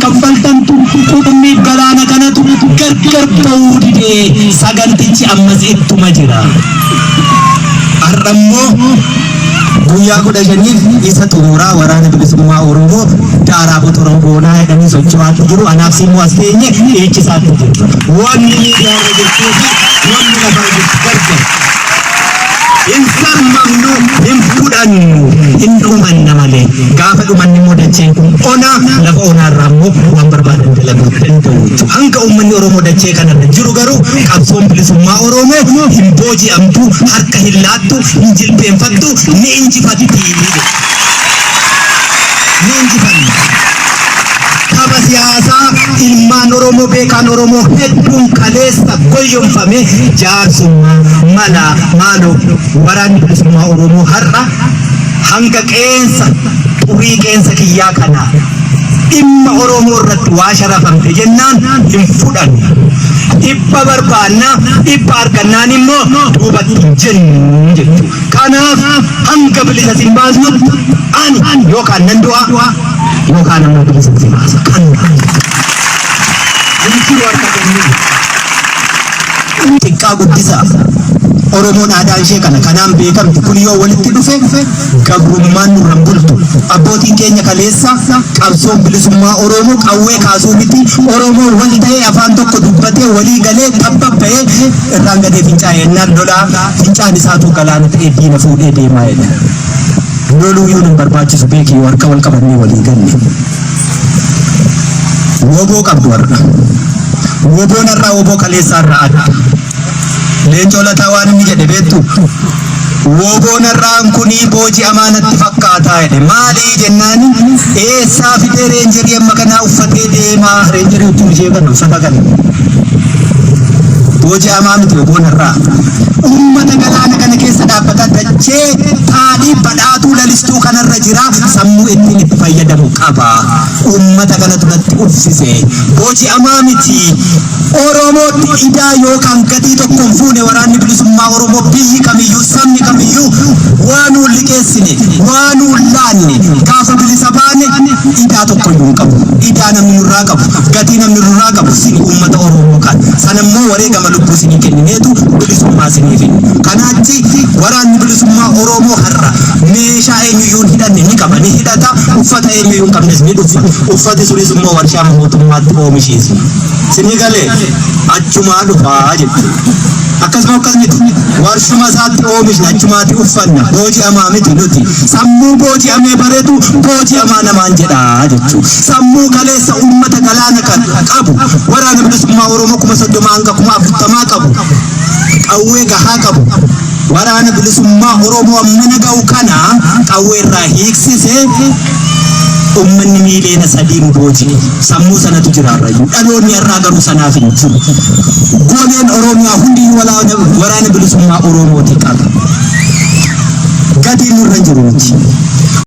kaffaltan tuqumi galaana kanatu gargar ta'uu didee sagantichi ammas ittuma jira. Arrammoo guyyaa 15 isa xumuraa waraana bilisummaa Oromoo daaraa botoron boonaa jedhanii socho'aa jiru. Anaaf simuu as teenye eechisaatti jiru. Wanni miidiyaarra jirtuu fi wanni lafa jirtu gargar. Insan mamnu himfudannu hindumanna malee gaafa dhumanni immoo dacheen kun ona lafa onaarraa immoo waan barbaadan dalaguu danda'u. Hanga uummanni Oromoo dachee kanarra jiru garuu qabsoon bilisummaa Oromoo hin booji'amtu, harka hin laattu, hin jilbeenfattu, ni injifatti. Ni injifanna. Kaba siyaasaa ilmaan Oromoo beekan Oromoo hedduun kaleessa goyyomfame jaarsummaa mala maaloo waraanni bilisummaa Oromoo har'a hanga qeensa xurii qeensa kiyyaa kana dhimma Oromoo irratti waa sharafamte jennaan hin fudhannu. Dhibba barbaanna dhibba argannaan immoo duubatti hin jennu jechuudha. Kanaaf hanga bilisa sin baasnutti ani yookaan nan du'a yookaan ammoo bilisa sin baasa. Xiqqaa guddisaa Oromoon aadaa ishee kana kanaan beekamti. Kun yoo walitti dhufe gabrummaan nurraan bultu. Abbootiin keenya kaleessa qabsoon bilisummaa Oromoo qawwee kaasuu miti. Oromoo wal ta'ee afaan tokko dubbatee walii galee tabbaba'ee irraan gadee fincaa'ee ennaan lolaa fincaan isaatu galaana ta'ee diina fuudhee deemaa jedha. Loluuyyuu hin barbaachisu beekii harka wal qabannee walii galle. Woboo qabdu har'a. Woboon irraa woboo kaleessaa irraa adda. Leencoo lataa waan inni jedhe beektu woboon irraan kunii boojii amaanatti fakkaataa jedhe. Maalii jennaani eessaa fidee reenjerii amma kanaa uffatee deemaa. Reenjerii utuu ishee kana uffata kana boojii amaa miti woboon irraa. Uummata galaana kana keessa dhaabbata dachee taadhii badhaatuu lalistuu kanarra jira. Sammuu ittiin itti fayyadamu qaba. Uummata kana duratti uffise boojii amaa miti. Oromootti idaa yookaan gatii tokkoon fuune waraanni bilisummaa Oromoo biyyi kamiyyuu sabni kamiyyuu waanuu liqeessine waanuu laanne gaafa bilisa baane idaa tokkoyyuu hin qabu. Idaa namni nurraa qabu gatii namni nurraa qabu sini uummata Oromoo kan sanammoo wareegama lubbuu sinii kennineetu bilisummaa sinii finne. Kanaachi waraanni bilisummaa Oromoo har'a meeshaa eenyuyyuu hin hidhanne ni qaba ni hidhata. Uffata eenyuyyuu hin qabnes ni dhufa. Uffati sunis immoo warshaa mootummaatti oomishiisa. Sinii galee achumaa dhufaa jechuudha. Akkasumatti warshuma isaatti oomishna achumaatti uffanna. Booji'amaa miti nuti. Sammuu booji'amee bareedu booji'amaa namaan jedhaa jechuudha. Sammuu kaleessa uummata galaana kan qabu waraana bilisummaa Oromoo 30 hanga 40 qabu. Qawwee gahaa qabu. Waraana bilisummaa Oromoo mana ga'u kana qawwee irraa hiiksisee ummanni miileena sadiin boojii sammuu sanatu jiraarrayyuu dhaloonni irraa garuu sanaaf hin jiru. Goleen Oromiyaa hundi waraana bilisummaa Oromooti qaba. Gatiin nurra jiru miti.